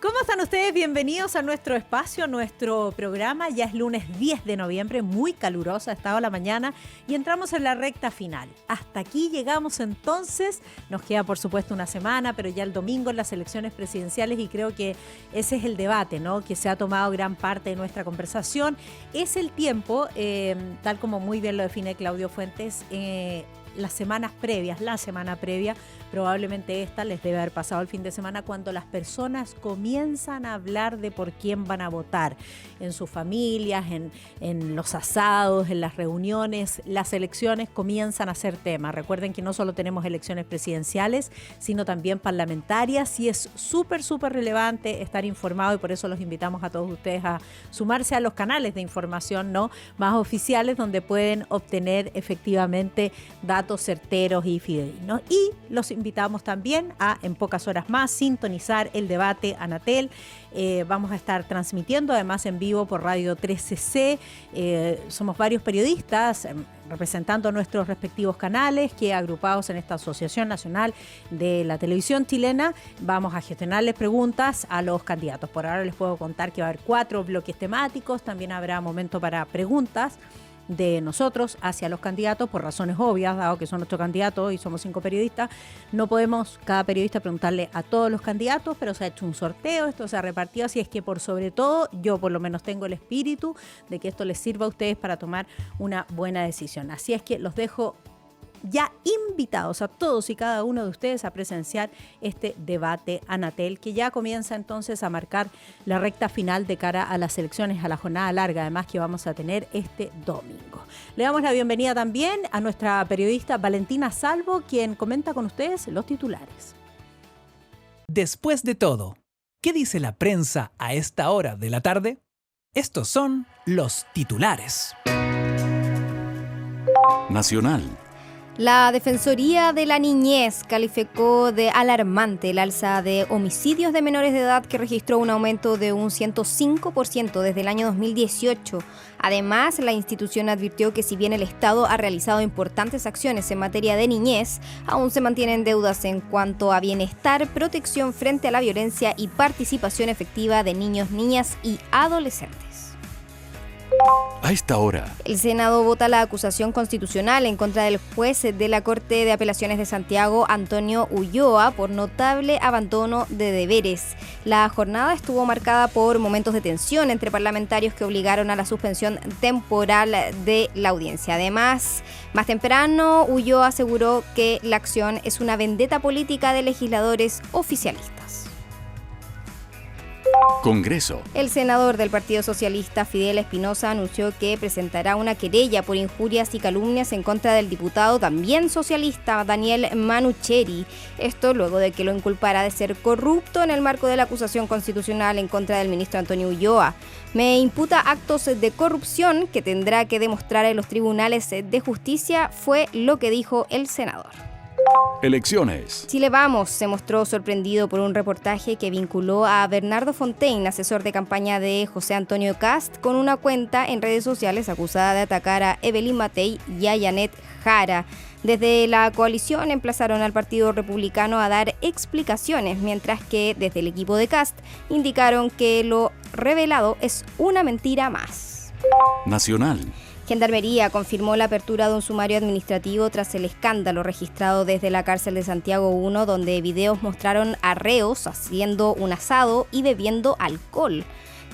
¿Cómo están ustedes? Bienvenidos a nuestro espacio, a nuestro programa. Ya es lunes 10 de noviembre, muy calurosa ha estado la mañana y entramos en la recta final. Hasta aquí llegamos entonces. Nos queda por supuesto una semana, pero ya el domingo en las elecciones presidenciales y creo que ese es el debate, ¿no?, que se ha tomado gran parte de nuestra conversación. Es el tiempo, tal como muy bien lo define Claudio Fuentes, las semanas previas, la semana previa, probablemente esta les debe haber pasado el fin de semana, cuando las personas comienzan a hablar de por quién van a votar en sus familias, en los asados, en las reuniones. Las elecciones comienzan a ser tema. Recuerden que no solo tenemos elecciones presidenciales, sino también parlamentarias, y es súper relevante estar informado, y por eso los invitamos a todos ustedes a sumarse a los canales de información, ¿no?, más oficiales, donde pueden obtener efectivamente datos certeros y fidedignos. Y los invitamos también a, en pocas horas más, sintonizar el debate Anatel. Vamos a estar transmitiendo además en vivo por Radio 13C. Somos varios periodistas representando nuestros respectivos canales, que agrupados en esta Asociación Nacional de la Televisión Chilena vamos a gestionarles preguntas a los candidatos. Por ahora les puedo contar que va a haber 4 bloques temáticos. También habrá momento para preguntas de nosotros hacia los candidatos, por razones obvias, dado que son nuestros candidatos y somos 5 periodistas. No podemos cada periodista preguntarle a todos los candidatos, pero se ha hecho un sorteo, esto se ha repartido, así es que por sobre todo yo por lo menos tengo el espíritu de que esto les sirva a ustedes para tomar una buena decisión. Así es que los dejo ya invitados a todos y cada uno de ustedes a presenciar este debate Anatel, que ya comienza entonces a marcar la recta final de cara a las elecciones, a la jornada larga además que vamos a tener este domingo. Le damos la bienvenida también a nuestra periodista Valentina Salvo, quien comenta con ustedes los titulares. Después de todo, ¿qué dice la prensa a esta hora de la tarde? Estos son los titulares. Nacional. La Defensoría de la Niñez calificó de alarmante el alza de homicidios de menores de edad, que registró un aumento de un 105% desde el año 2018. Además, la institución advirtió que si bien el Estado ha realizado importantes acciones en materia de niñez, aún se mantienen deudas en cuanto a bienestar, protección frente a la violencia y participación efectiva de niños, niñas y adolescentes. A esta hora, el Senado vota la acusación constitucional en contra del juez de la Corte de Apelaciones de Santiago, Antonio Ulloa, por notable abandono de deberes. La jornada estuvo marcada por momentos de tensión entre parlamentarios que obligaron a la suspensión temporal de la audiencia. Además, más temprano, Ulloa aseguró que la acción es una vendetta política de legisladores oficialistas. Congreso. El senador del Partido Socialista, Fidel Espinosa, anunció que presentará una querella por injurias y calumnias en contra del diputado también socialista, Daniel Manucheri. Esto luego de que lo inculpara de ser corrupto en el marco de la acusación constitucional en contra del ministro Antonio Ulloa. Me imputa actos de corrupción que tendrá que demostrar en los tribunales de justicia, fue lo que dijo el senador. Elecciones. Chile Vamos se mostró sorprendido por un reportaje que vinculó a Bernardo Fontaine, asesor de campaña de José Antonio Kast, con una cuenta en redes sociales acusada de atacar a Evelyn Matei y a Janet Jara. Desde la coalición emplazaron al Partido Republicano a dar explicaciones, mientras que desde el equipo de Kast indicaron que lo revelado es una mentira más. Nacional. Gendarmería confirmó la apertura de un sumario administrativo tras el escándalo registrado desde la cárcel de Santiago 1, donde videos mostraron a reos haciendo un asado y bebiendo alcohol.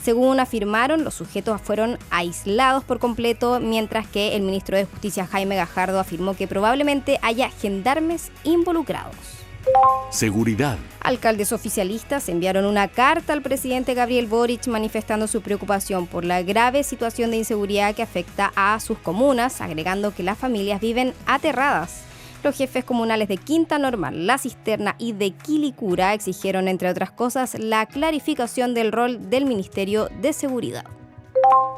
Según afirmaron, los sujetos fueron aislados por completo, mientras que el ministro de Justicia, Jaime Gajardo, afirmó que probablemente haya gendarmes involucrados. Seguridad. Alcaldes oficialistas enviaron una carta al presidente Gabriel Boric manifestando su preocupación por la grave situación de inseguridad que afecta a sus comunas, agregando que las familias viven aterradas. Los jefes comunales de Quinta Normal, La Cisterna y de Quilicura exigieron, entre otras cosas, la clarificación del rol del Ministerio de Seguridad.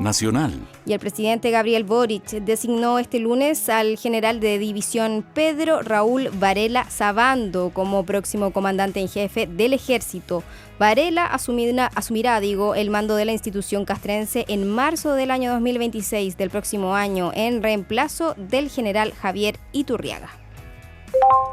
Nacional. Y el presidente Gabriel Boric designó este lunes al general de división Pedro Raúl Varela Sabando como próximo comandante en jefe del ejército. Varela asumirá el mando de la institución castrense en marzo del año 2026 del próximo año, en reemplazo del general Javier Iturriaga.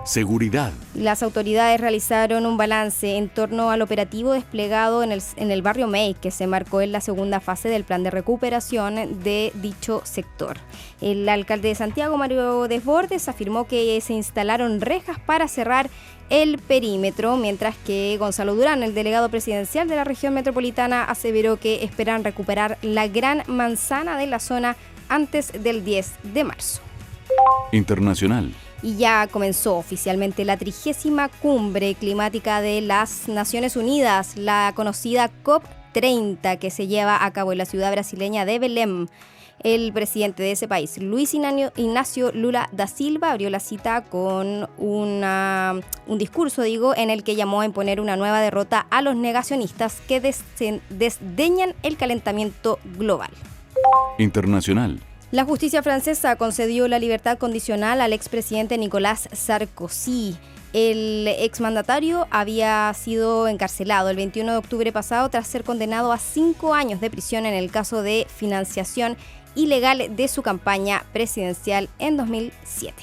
Seguridad. Las autoridades realizaron un balance en torno al operativo desplegado en el barrio May, que se marcó en la segunda fase del plan de recuperación de dicho sector. El alcalde de Santiago, Mario Desbordes, afirmó que se instalaron rejas para cerrar el perímetro, mientras que Gonzalo Durán, el delegado presidencial de la región metropolitana, aseveró que esperan recuperar la Gran Manzana de la zona antes del 10 de marzo. Internacional. Y ya comenzó oficialmente la 30ª Cumbre Climática de las Naciones Unidas, la conocida COP30, que se lleva a cabo en la ciudad brasileña de Belém. El presidente de ese país, Luis Ignacio Lula da Silva, abrió la cita con un discurso, en el que llamó a imponer una nueva derrota a los negacionistas que desdeñan el calentamiento global. Internacional. La justicia francesa concedió la libertad condicional al expresidente Nicolas Sarkozy. El exmandatario había sido encarcelado el 21 de octubre pasado tras ser condenado a 5 años de prisión en el caso de financiación ilegal de su campaña presidencial en 2007.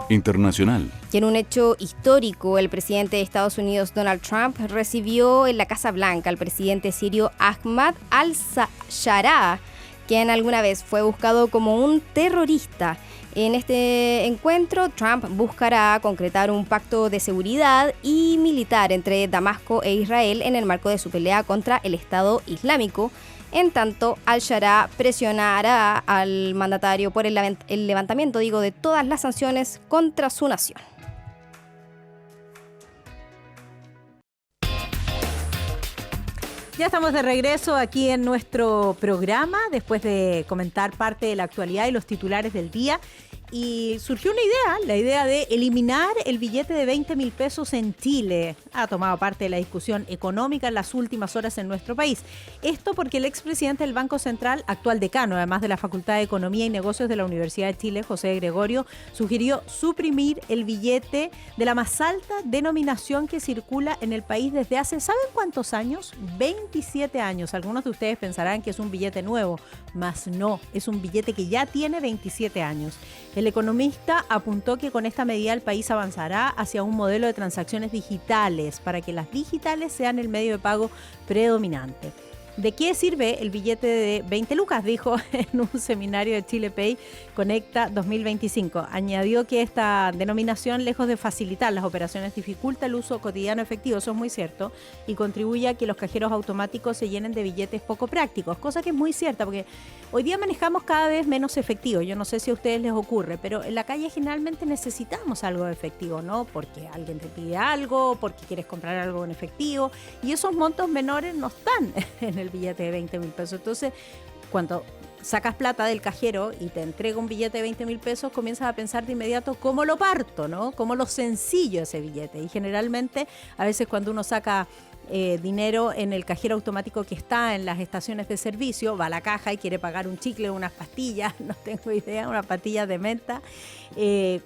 Internacional. Y en un hecho histórico, el presidente de Estados Unidos, Donald Trump, recibió en la Casa Blanca al presidente sirio Ahmad al-Sharaa, quien alguna vez fue buscado como un terrorista. En este encuentro, Trump buscará concretar un pacto de seguridad y militar entre Damasco e Israel en el marco de su pelea contra el Estado Islámico. En tanto, al-Sharaa presionará al mandatario por el levantamiento, de todas las sanciones contra su nación. Ya estamos de regreso aquí en nuestro programa después de comentar parte de la actualidad y los titulares del día. Y surgió la idea de eliminar el billete de 20.000 pesos en Chile. Ha tomado parte de la discusión económica en las últimas horas en nuestro país. Esto porque el expresidente del Banco Central, actual decano además de la Facultad de Economía y Negocios de la Universidad de Chile, José Gregorio, sugirió suprimir el billete de la más alta denominación que circula en el país desde hace, ¿saben cuántos años? 27 años. Algunos de ustedes pensarán que es un billete nuevo, mas no, es un billete que ya tiene 27 años. El economista apuntó que con esta medida el país avanzará hacia un modelo de transacciones digitales para que las digitales sean el medio de pago predominante. ¿De qué sirve el billete de 20 lucas? Dijo en un seminario de Chile Pay Conecta 2025. Añadió que esta denominación, lejos de facilitar las operaciones, dificulta el uso cotidiano efectivo, eso es muy cierto, y contribuye a que los cajeros automáticos se llenen de billetes poco prácticos, cosa que es muy cierta, porque hoy día manejamos cada vez menos efectivo. Yo no sé si a ustedes les ocurre, pero en la calle generalmente necesitamos algo de efectivo, ¿no? Porque alguien te pide algo, porque quieres comprar algo en efectivo, y esos montos menores no están en el billete de 20.000 pesos. Entonces, cuando sacas plata del cajero y te entrega un billete de 20.000 pesos, comienzas a pensar de inmediato cómo lo parto, ¿no? Cómo lo sencillo ese billete. Y generalmente, a veces cuando uno saca dinero en el cajero automático que está en las estaciones de servicio, va a la caja y quiere pagar un chicle o unas pastillas, no tengo idea, unas pastillas de menta,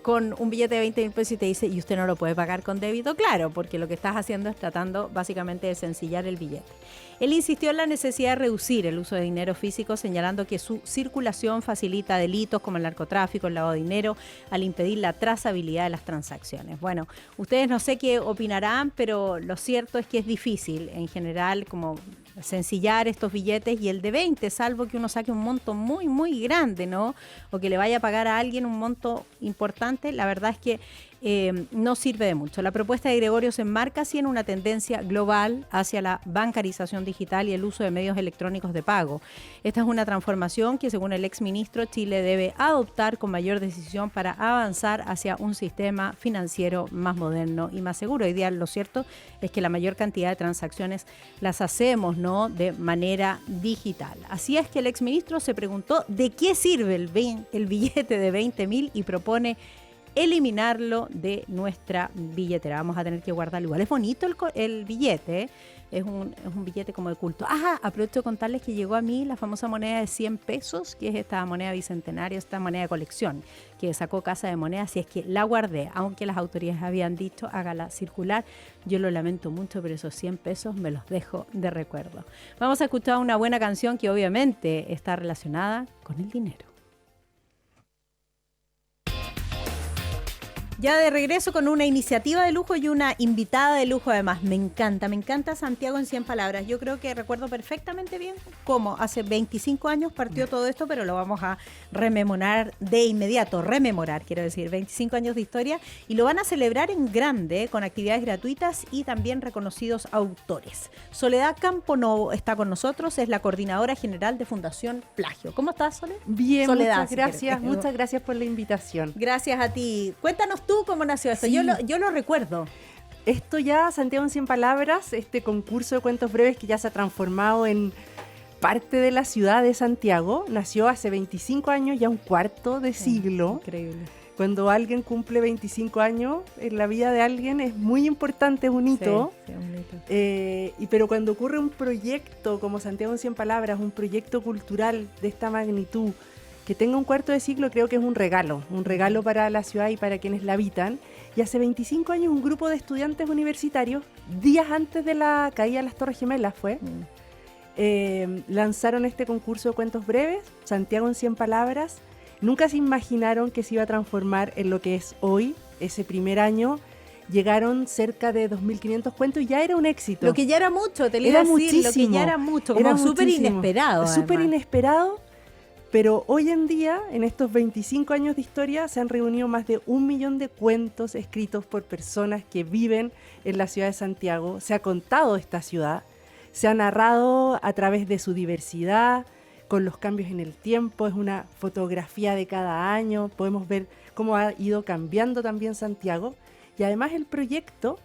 con un billete de 20.000 pesos y te dice, ¿y usted no lo puede pagar con débito? Claro, porque lo que estás haciendo es tratando básicamente de sencillar el billete. Él insistió en la necesidad de reducir el uso de dinero físico, señalando que su circulación facilita delitos como el narcotráfico, el lavado de dinero, al impedir la trazabilidad de las transacciones. Bueno, ustedes no sé qué opinarán, pero lo cierto es que es difícil en general como sencillar estos billetes, y el de 20, salvo que uno saque un monto muy, muy grande, ¿no? O que le vaya a pagar a alguien un monto importante, la verdad es que no sirve de mucho. La propuesta de Gregorio se enmarca así en una tendencia global hacia la bancarización digital y el uso de medios electrónicos de pago. Esta es una transformación que, según el exministro, Chile debe adoptar con mayor decisión para avanzar hacia un sistema financiero más moderno y más seguro. Hoy día lo cierto es que la mayor cantidad de transacciones las hacemos, ¿no?, de manera digital. Así es que el exministro se preguntó de qué sirve el billete de 20.000 y propone eliminarlo de nuestra billetera. Vamos a tener que guardarlo igual. Es bonito el billete, es un billete como de culto. Aprovecho de contarles que llegó a mí la famosa moneda de 100 pesos, que es esta moneda bicentenaria, esta moneda de colección que sacó Casa de Monedas, y es que la guardé, aunque las autoridades habían dicho hágala circular. Yo lo lamento mucho, pero esos 100 pesos me los dejo de recuerdo. Vamos a escuchar una buena canción que obviamente está relacionada con el dinero. Ya de regreso con una iniciativa de lujo y una invitada de lujo además. Me encanta Santiago en 100 palabras. Yo creo que recuerdo perfectamente bien cómo hace 25 años partió todo esto, pero lo vamos a rememorar de inmediato. Rememorar, quiero decir, 25 años de historia. Y lo van a celebrar en grande, con actividades gratuitas y también reconocidos autores. Soledad Camponovo está con nosotros, es la coordinadora general de Fundación Plagio. ¿Cómo estás, Soledad? Bien, Soledad, muchas gracias por la invitación. Gracias a ti. Cuéntanos tú cómo nació esto. Sí. Yo lo recuerdo. Esto ya, Santiago en 100 palabras, este concurso de cuentos breves que ya se ha transformado en parte de la ciudad de Santiago, nació hace 25 años, ya un cuarto de siglo. Increíble. Cuando alguien cumple 25 años, en la vida de alguien es muy importante, es un hito. Sí, un hito. Pero cuando ocurre un proyecto como Santiago en 100 palabras, un proyecto cultural de esta magnitud, que tenga un cuarto de siglo, creo que es un regalo para la ciudad y para quienes la habitan. Y hace 25 años un grupo de estudiantes universitarios, días antes de la caída de las Torres Gemelas lanzaron este concurso de cuentos breves, Santiago en 100 palabras. Nunca se imaginaron que se iba a transformar en lo que es hoy. Ese primer año llegaron cerca de 2.500 cuentos y ya era un éxito. Lo que ya era mucho, te lo iba a decir, muchísimo. lo que ya era mucho, como súper inesperado. Súper inesperado, pero hoy en día, en estos 25 años de historia, se han reunido más de 1 millón de cuentos escritos por personas que viven en la ciudad de Santiago. Se ha contado esta ciudad, se ha narrado a través de su diversidad, con los cambios en el tiempo, es una fotografía de cada año, podemos ver cómo ha ido cambiando también Santiago. Y además el proyecto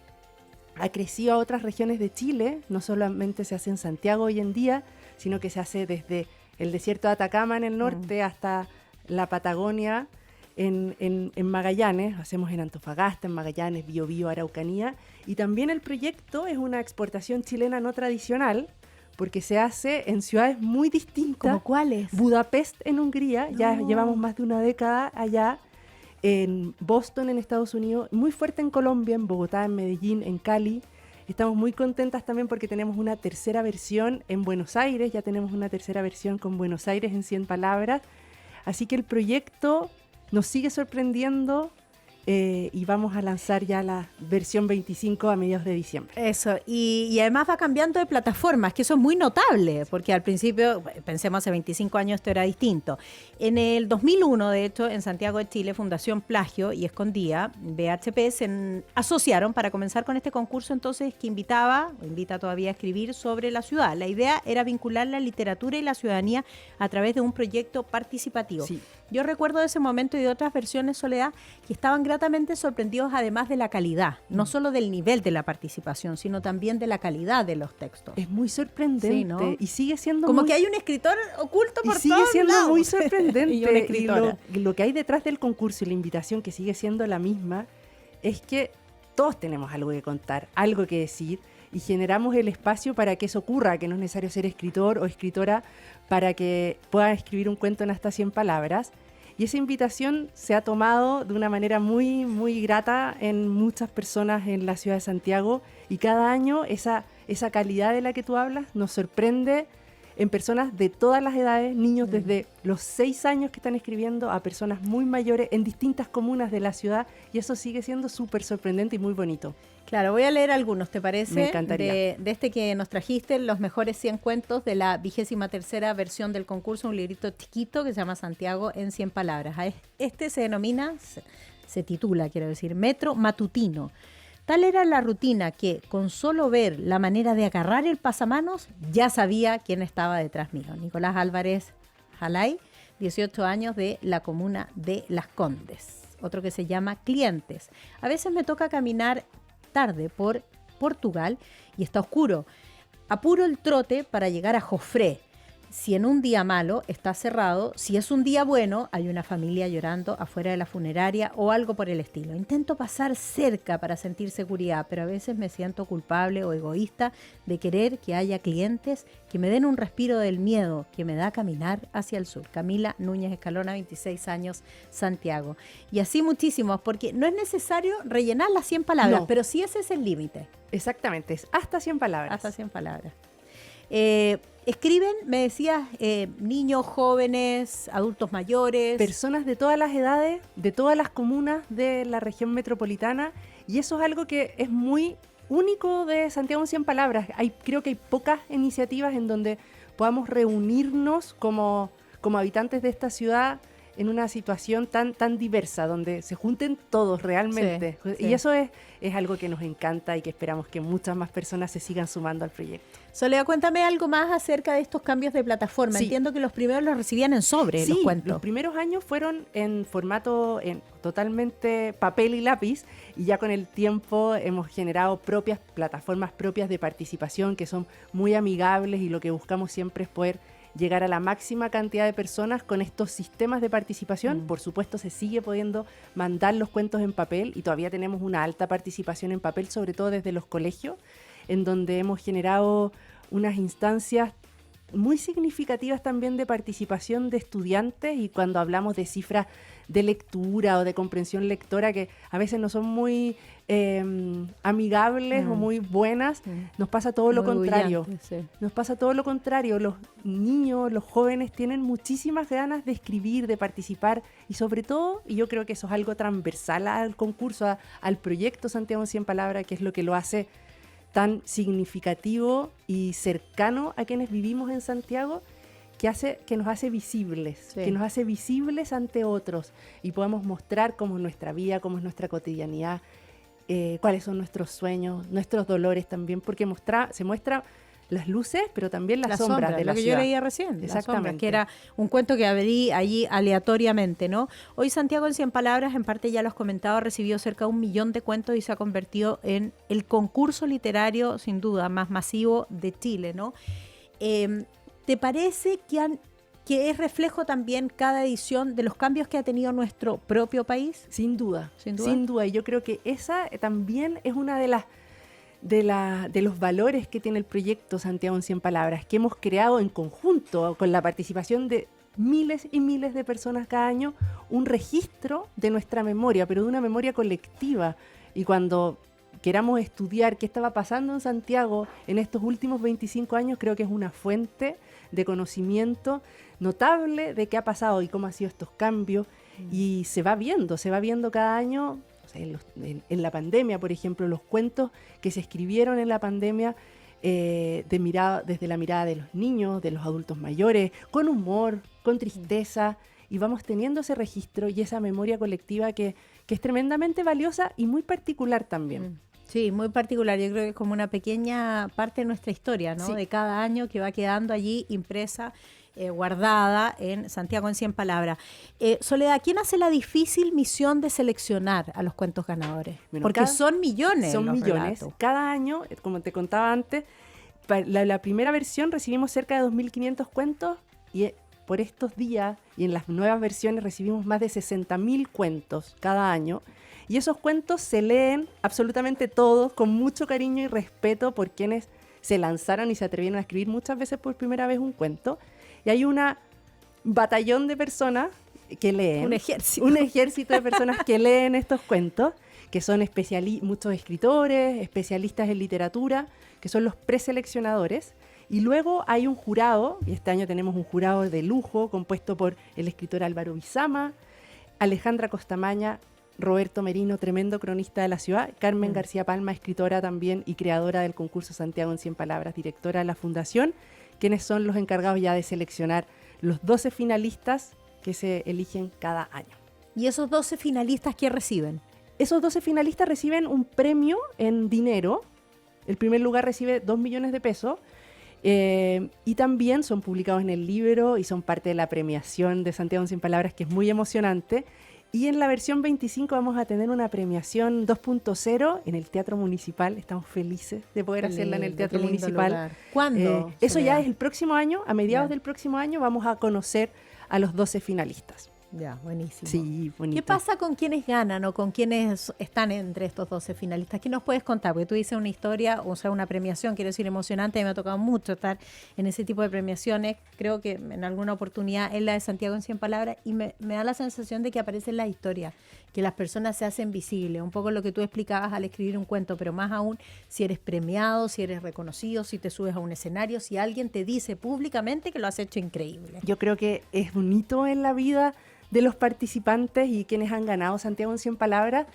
ha crecido a otras regiones de Chile, no solamente se hace en Santiago hoy en día, sino que se hace desde el desierto de Atacama en el norte hasta la Patagonia en Magallanes, hacemos en Antofagasta, en Magallanes, Biobío, Araucanía, y también el proyecto es una exportación chilena no tradicional, porque se hace en ciudades muy distintas. ¿Cómo cuáles? Budapest en Hungría, ya llevamos más de una década allá, en Boston en Estados Unidos, muy fuerte en Colombia, en Bogotá, en Medellín, en Cali. Estamos muy contentas también porque tenemos una tercera versión en Buenos Aires, ya tenemos una tercera versión con Buenos Aires en 100 palabras. Así que el proyecto nos sigue sorprendiendo y vamos a lanzar ya la versión 25 a mediados de diciembre. Eso, y además va cambiando de plataformas, que eso es muy notable, porque al principio, pensemos hace 25 años esto era distinto. En el 2001, de hecho, en Santiago de Chile, Fundación Plagio y Escondía, BHP, se asociaron para comenzar con este concurso entonces que invita todavía a escribir sobre la ciudad. La idea era vincular la literatura y la ciudadanía a través de un proyecto participativo. Sí. Yo recuerdo de ese momento y de otras versiones, Soledad, que estaban gratamente sorprendidos además de la calidad, no solo del nivel de la participación, sino también de la calidad de los textos. Es muy sorprendente, Sí, ¿no? y sigue siendo Como muy... que hay un escritor oculto por y sigue todos siendo lados. muy sorprendente. Y una escritora. Y lo que hay detrás del concurso y la invitación, que sigue siendo la misma, es que todos tenemos algo que contar, algo que decir, y generamos el espacio para que eso ocurra, que no es necesario ser escritor o escritora para que puedan escribir un cuento en hasta 100 palabras. Y esa invitación se ha tomado de una manera muy, muy grata en muchas personas en la ciudad de Santiago, y cada año esa calidad de la que tú hablas nos sorprende en personas de todas las edades, niños desde los 6 años que están escribiendo a personas muy mayores en distintas comunas de la ciudad, y eso sigue siendo súper sorprendente y muy bonito. Claro, voy a leer algunos, ¿te parece? Me encantaría. De este que nos trajiste, los mejores 100 cuentos de la 23ª versión del concurso, un librito chiquito que se llama Santiago en 100 palabras. Este se denomina, se titula, quiero decir, Metro Matutino. Tal era la rutina que, con solo ver la manera de agarrar el pasamanos, ya sabía quién estaba detrás mío. Nicolás Álvarez Jalay, 18 años, de la comuna de Las Condes. Otro que se llama Clientes. A veces me toca caminar tarde por Portugal y está oscuro. Apuro el trote para llegar a Jofré. Si en un día malo está cerrado, si es un día bueno, hay una familia llorando afuera de la funeraria o algo por el estilo. Intento pasar cerca para sentir seguridad, pero a veces me siento culpable o egoísta de querer que haya clientes que me den un respiro del miedo que me da caminar hacia el sur. Camila Núñez Escalona, 26 años, Santiago. Y así muchísimos, porque no es necesario rellenar las 100 palabras, No. pero sí ese es el límite. Exactamente, es hasta 100 palabras. Hasta 100 palabras. Escriben, me decías, niños, jóvenes, adultos mayores. Personas de todas las edades, de todas las comunas de la región metropolitana, y eso es algo que es muy único de Santiago en 100 Palabras. Creo que hay pocas iniciativas en donde podamos reunirnos como habitantes de esta ciudad en una situación tan diversa, donde se junten todos realmente. Sí, y sí. eso es algo que nos encanta y que esperamos que muchas más personas se sigan sumando al proyecto. Soledad, cuéntame algo más acerca de estos cambios de plataforma. Sí. Entiendo que los primeros los recibían en sobre, Sí, los cuentos. los primeros años fueron en formato totalmente papel y lápiz, y ya con el tiempo hemos generado plataformas propias de participación que son muy amigables, y lo que buscamos siempre es poder llegar a la máxima cantidad de personas con estos sistemas de participación. Por supuesto, se sigue pudiendo mandar los cuentos en papel, y todavía tenemos una alta participación en papel, sobre todo desde los colegios, en donde hemos generado unas instancias muy significativas también de participación de estudiantes, y cuando hablamos de cifras de lectura o de comprensión lectora que a veces no son muy amigables o muy buenas, nos pasa todo lo Muy contrario. bullante, sí. Nos pasa todo lo contrario. Los niños, los jóvenes tienen muchísimas ganas de escribir, de participar, y sobre todo, y yo creo que eso es algo transversal al concurso, al proyecto Santiago en 100 Palabras, que es lo que lo hace tan significativo y cercano a quienes vivimos en Santiago, que nos hace visibles, Sí. que nos hace visibles ante otros, y podemos mostrar cómo es nuestra vida, cómo es nuestra cotidianidad, cuáles son nuestros sueños, nuestros dolores también, porque se muestra las luces, pero también las sombras de la lo que ciudad. yo leía recién, las Exactamente. sombras, que era un cuento que abrí allí aleatoriamente, ¿no? Hoy Santiago en 100 Palabras, en parte ya lo has comentado, recibió cerca de 1 millón de cuentos y se ha convertido en el concurso literario, sin duda, más masivo de Chile, ¿no? ¿Te parece que es reflejo también cada edición de los cambios que ha tenido nuestro propio país? Sin duda, Sin duda. sin duda. Y yo creo que esa también es una de los valores que tiene el proyecto Santiago en 100 Palabras, que hemos creado en conjunto con la participación de miles y miles de personas cada año, un registro de nuestra memoria, pero de una memoria colectiva. Y cuando queramos estudiar qué estaba pasando en Santiago en estos últimos 25 años, creo que es una fuente de conocimiento notable de qué ha pasado y cómo han sido estos cambios. Y se va viendo cada año. O sea, en la pandemia, por ejemplo, los cuentos que se escribieron en la pandemia, desde la mirada de los niños, de los adultos mayores, con humor, con tristeza, y vamos teniendo ese registro y esa memoria colectiva que es tremendamente valiosa y muy particular también. Sí, muy particular. Yo creo que es como una pequeña parte de nuestra historia, ¿no? Sí. De cada año que va quedando allí impresa, guardada en Santiago en 100 Palabras. Soledad, ¿quién hace la difícil misión de seleccionar a los cuentos ganadores? Bueno, Porque son millones. Son los millones. relatos. Cada año, como te contaba antes, la primera versión recibimos cerca de 2.500 cuentos, y por estos días y en las nuevas versiones recibimos más de 60.000 cuentos cada año. Y esos cuentos se leen absolutamente todos con mucho cariño y respeto por quienes se lanzaron y se atrevieron a escribir muchas veces por primera vez un cuento. Y hay un batallón de personas que leen. Un ejército. Un ejército de personas que leen estos cuentos, que son muchos escritores, especialistas en literatura, que son los preseleccionadores. Y luego hay un jurado, y este año tenemos un jurado de lujo compuesto por el escritor Álvaro Bizama, Alejandra Costamaña, Roberto Merino, tremendo cronista de la ciudad, Carmen García Palma, escritora también y creadora del concurso Santiago en 100 Palabras, directora de la fundación, quienes son los encargados ya de seleccionar los 12 finalistas que se eligen cada año. ¿Y esos 12 finalistas qué reciben? Esos 12 finalistas reciben un premio en dinero. El primer lugar recibe 2 millones de pesos. Y también son publicados en el libro y son parte de la premiación de Santiago en 100 Palabras, que es muy emocionante. Y en la versión 25 vamos a tener una premiación 2.0 en el Teatro Municipal. Estamos felices de poder hacerla en el Teatro Municipal. ¿Cuándo? Eso Soledad? ya es el próximo año. A mediados Ya. del próximo año vamos a conocer a los 12 finalistas. Ya, buenísimo. Sí, bonito. ¿Qué pasa con quienes ganan o con quienes están entre estos 12 finalistas? ¿Qué nos puedes contar? Porque tú dices una historia, o sea, una premiación, quiero decir, emocionante. Me ha tocado mucho estar en ese tipo de premiaciones. Creo que en alguna oportunidad es la de Santiago en 100 palabras y me da la sensación de que aparecen las historias, que las personas se hacen visibles. Un poco lo que tú explicabas al escribir un cuento, pero más aún si eres premiado, si eres reconocido, si te subes a un escenario, si alguien te dice públicamente que lo has hecho increíble. Yo creo que es un hito en la vida de los participantes y quienes han ganado Santiago en 100 palabras,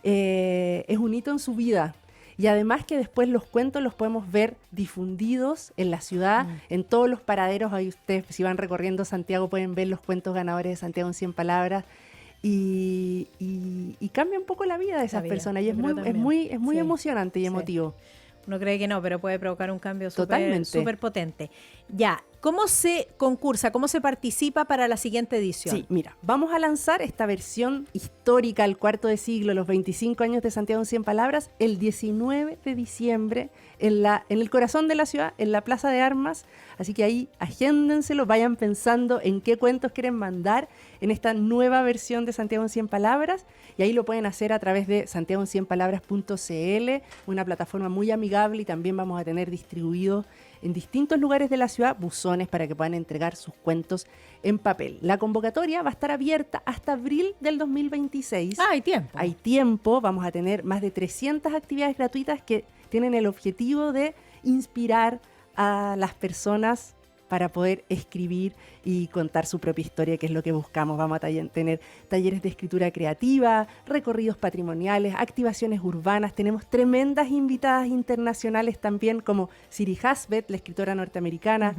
es un hito en su vida. Y además que después los cuentos los podemos ver difundidos en la ciudad, en todos los paraderos. Ahí ustedes, si van recorriendo Santiago, pueden ver los cuentos ganadores de Santiago en 100 palabras. Y cambia un poco la vida de esas personas. Y es muy Sí, emocionante y sí. emotivo. Uno cree que no, pero puede provocar un cambio Totalmente. súper potente. Ya, ¿cómo se concursa, cómo se participa para la siguiente edición? Sí, mira, vamos a lanzar esta versión histórica al cuarto de siglo, los 25 años de Santiago en 100 palabras, el 19 de diciembre en el corazón de la ciudad, en la Plaza de Armas. Así que ahí agéndenselo, vayan pensando en qué cuentos quieren mandar en esta nueva versión de Santiago en 100 palabras. Y ahí lo pueden hacer a través de santiagoencienpalabras.cl, una plataforma muy amigable, y también vamos a tener distribuidos en distintos lugares de la ciudad buzones para que puedan entregar sus cuentos en papel. La convocatoria va a estar abierta hasta abril del 2026. Hay tiempo. Hay tiempo, vamos a tener más de 300 actividades gratuitas que tienen el objetivo de inspirar a las personas para poder escribir y contar su propia historia, que es lo que buscamos. Vamos a tener talleres de escritura creativa, recorridos patrimoniales, activaciones urbanas. Tenemos tremendas invitadas internacionales también, como Siri Hasbet, la escritora norteamericana,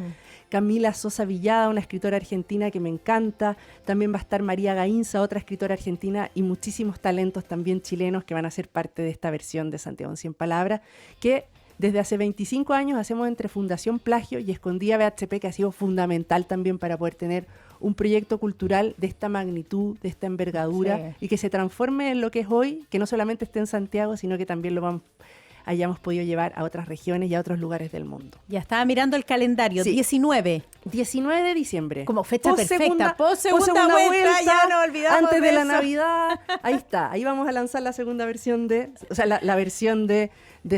Camila Sosa Villada, una escritora argentina que me encanta. También va a estar María Gainza, otra escritora argentina, y muchísimos talentos también chilenos que van a ser parte de esta versión de Santiago en 100 palabras, que desde hace 25 años hacemos entre Fundación Plagio y Escondida BHP, que ha sido fundamental también para poder tener un proyecto cultural de esta magnitud, de esta envergadura, y que se transforme en lo que es hoy, que no solamente esté en Santiago, sino que también hayamos podido llevar a otras regiones y a otros lugares del mundo. Ya estaba mirando el calendario, Sí. 19. 19 de diciembre. Como fecha perfecta. Segunda Post-segunda vuelta, ya nos olvidamos antes de la eso. Navidad. Ahí está. Ahí vamos a lanzar la segunda versión la versión de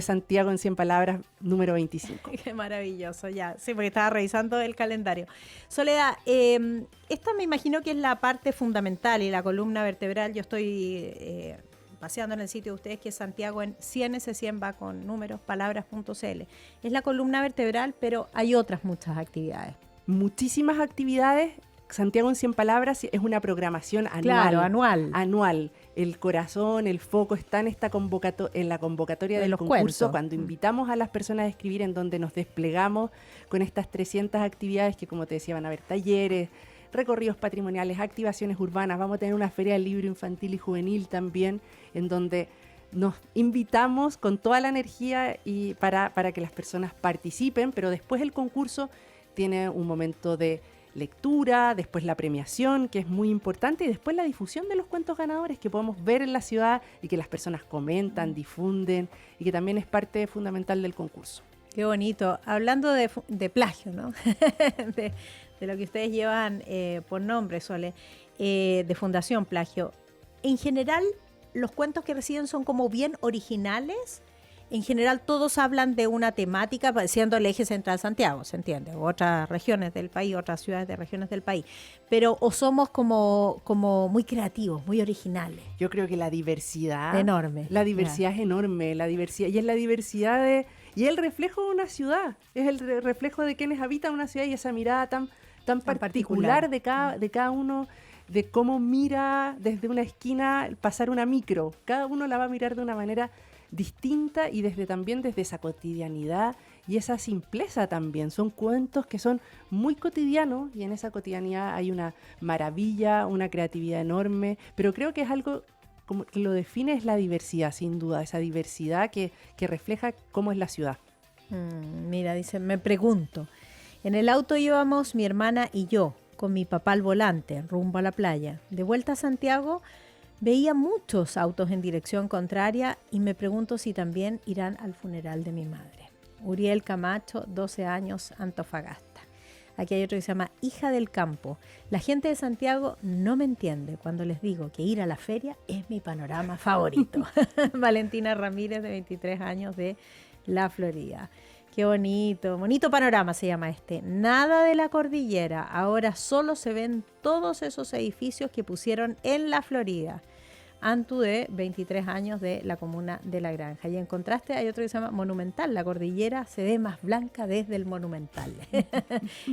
Santiago en 100 palabras, número 25. Qué maravilloso, ya. Sí, porque estaba revisando el calendario. Soledad, esta me imagino que es la parte fundamental y la columna vertebral. Yo estoy paseando en el sitio de ustedes, que es Santiago en 100, ese 100 va con números, palabras.cl. Es la columna vertebral, pero hay otras muchas actividades. Muchísimas actividades. Santiago en 100 palabras es una programación anual. Claro, anual. Anual. El corazón, el foco está en en la convocatoria De del los concurso, cuentos. cuando invitamos a las personas a escribir, en donde nos desplegamos con estas 300 actividades que, como te decía, van a haber talleres, recorridos patrimoniales, activaciones urbanas. Vamos a tener una feria del libro infantil y juvenil también, en donde nos invitamos con toda la energía y para que las personas participen, pero después el concurso tiene un momento de lectura, después la premiación, que es muy importante, y después la difusión de los cuentos ganadores que podemos ver en la ciudad y que las personas comentan, difunden, y que también es parte fundamental del concurso. Qué bonito. Hablando de plagio, ¿no? de lo que ustedes llevan por nombre, Sole, de Fundación Plagio. En general, los cuentos que reciben son como bien originales. En general, todos hablan de una temática, siendo el eje central Santiago, ¿se entiende? O otras regiones del país, otras ciudades de regiones del país. Pero o somos como muy creativos, muy originales. Yo creo que la diversidad... Enorme. La diversidad es enorme, la diversidad, y es la diversidad y el reflejo de una ciudad, es el reflejo de quienes habitan una ciudad, y esa mirada tan particular de cada uno, de cómo mira desde una esquina pasar una micro. Cada uno la va a mirar de una manera distinta, y también desde esa cotidianidad y esa simpleza también. Son cuentos que son muy cotidianos, y en esa cotidianidad hay una maravilla, una creatividad enorme, pero creo que es algo como que lo define, es la diversidad, sin duda, esa diversidad que refleja cómo es la ciudad. Mira, dice, me pregunto, en el auto íbamos mi hermana y yo, con mi papá al volante, rumbo a la playa. De vuelta a Santiago, veía muchos autos en dirección contraria, y me pregunto si también irán al funeral de mi madre. Uriel Camacho, 12 años, Antofagasta. Aquí hay otro que se llama Hija del Campo. La gente de Santiago no me entiende cuando les digo que ir a la feria es mi panorama favorito. Valentina Ramírez, de 23 años, de La Florida. Qué bonito, bonito panorama se llama este. Nada de la cordillera, ahora solo se ven todos esos edificios que pusieron en La Florida. Antu, de 23 años, de la comuna de La Granja. Y en contraste hay otro que se llama Monumental. La cordillera se ve más blanca desde el Monumental.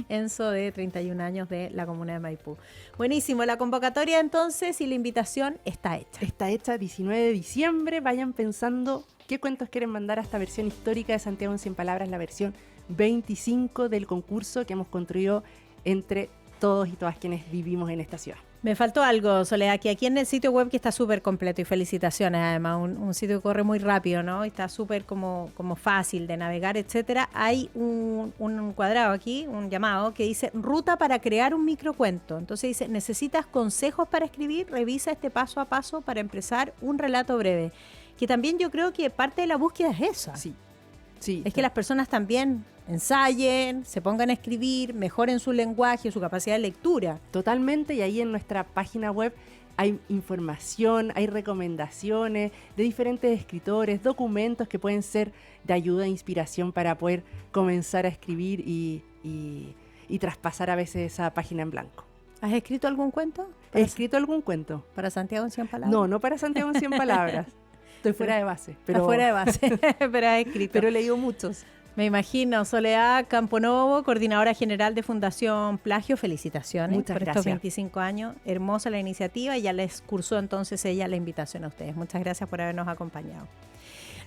Enzo, de 31 años, de la comuna de Maipú. Buenísimo, la convocatoria entonces y la invitación está hecha. Está hecha 19 de diciembre. Vayan pensando qué cuentos quieren mandar a esta versión histórica de Santiago en 100 palabras, la versión 25 del concurso que hemos construido entre todos y todas quienes vivimos en esta ciudad. Me faltó algo, Soledad, que aquí en el sitio web, que está súper completo, y felicitaciones además, un sitio que corre muy rápido, ¿no? Y está súper como fácil de navegar, etcétera. Hay un cuadrado aquí, un llamado, que dice ruta para crear un microcuento. Entonces dice, ¿necesitas consejos para escribir? Revisa este paso a paso para empezar un relato breve. Que también yo creo que parte de la búsqueda es esa. Sí. Es que las personas también ensayen, se pongan a escribir, mejoren su lenguaje, su capacidad de lectura. Totalmente, y ahí en nuestra página web hay información, hay recomendaciones de diferentes escritores, documentos que pueden ser de ayuda e inspiración para poder comenzar a escribir y traspasar a veces esa página en blanco. ¿Has escrito algún cuento? ¿He escrito algún cuento? ¿Para Santiago en 100 palabras? No para Santiago en 100 palabras. Estoy fuera de base. Pero fuera de base, pero has escrito. Pero he leído muchos. Me imagino. Soledad Camponovo, coordinadora general de Fundación Plagio, felicitaciones. Muchas por gracias. Estos 25 años. Hermosa la iniciativa y ya les cursó entonces ella la invitación a ustedes. Muchas gracias por habernos acompañado.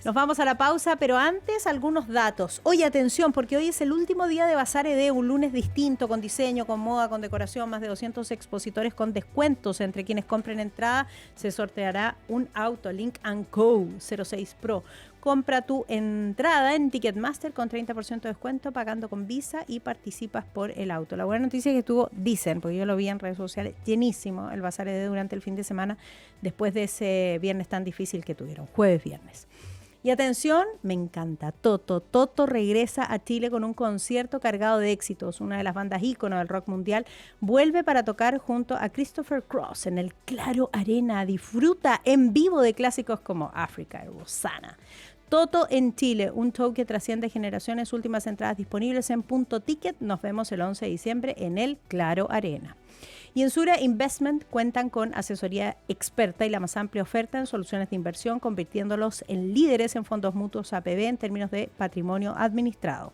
Nos vamos a la pausa, pero antes algunos datos. Oye, atención, porque hoy es el último día de Bazar ED, un lunes distinto, con diseño, con moda, con decoración, más de 200 expositores con descuentos. Entre quienes compren entrada se sorteará un auto Link & Co. 06 Pro. Compra tu entrada en Ticketmaster con 30% de descuento, pagando con Visa, y participas por el auto. La buena noticia es que estuvo, dicen, porque yo lo vi en redes sociales, llenísimo el Bazar ED durante el fin de semana, después de ese viernes tan difícil que tuvieron, jueves-viernes. Y atención, me encanta, Toto regresa a Chile con un concierto cargado de éxitos. Una de las bandas ícono del rock mundial vuelve para tocar junto a Christopher Cross en el Claro Arena. Disfruta en vivo de clásicos como África y Rosanna. Toto en Chile, un show que trasciende generaciones. Últimas entradas disponibles en Punto Ticket. Nos vemos el 11 de diciembre en el Claro Arena. Y en Sura Investment cuentan con asesoría experta y la más amplia oferta en soluciones de inversión, convirtiéndolos en líderes en fondos mutuos APB en términos de patrimonio administrado.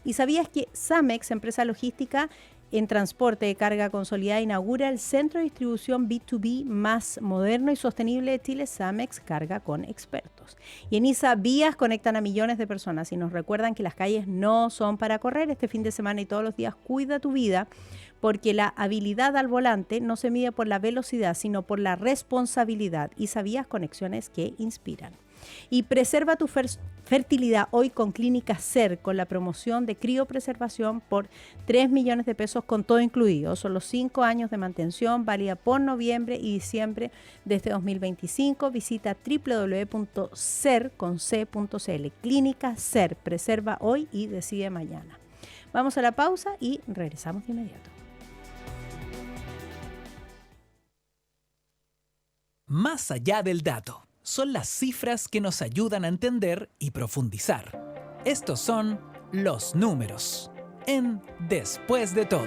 ¿Y sabías que Samex, empresa logística en transporte de carga consolidada, inaugura el centro de distribución B2B más moderno y sostenible de Chile? Samex Carga con Expertos. Y en ISA Vías conectan a millones de personas y nos recuerdan que las calles no son para correr. Este fin de semana y todos los días cuida tu vida, porque la habilidad al volante no se mide por la velocidad, sino por la responsabilidad. ISA Vías, conexiones que inspiran. Y preserva tu fertilidad hoy con Clínica SER, con la promoción de criopreservación por 3 millones de pesos con todo incluido. Son los 5 años de mantención, válida por noviembre y diciembre de este 2025. Visita www.ser.cl. Clínica SER, preserva hoy y decide mañana. Vamos a la pausa y regresamos de inmediato. Más allá del dato, son las cifras que nos ayudan a entender y profundizar. Estos son los números en Después de Todo.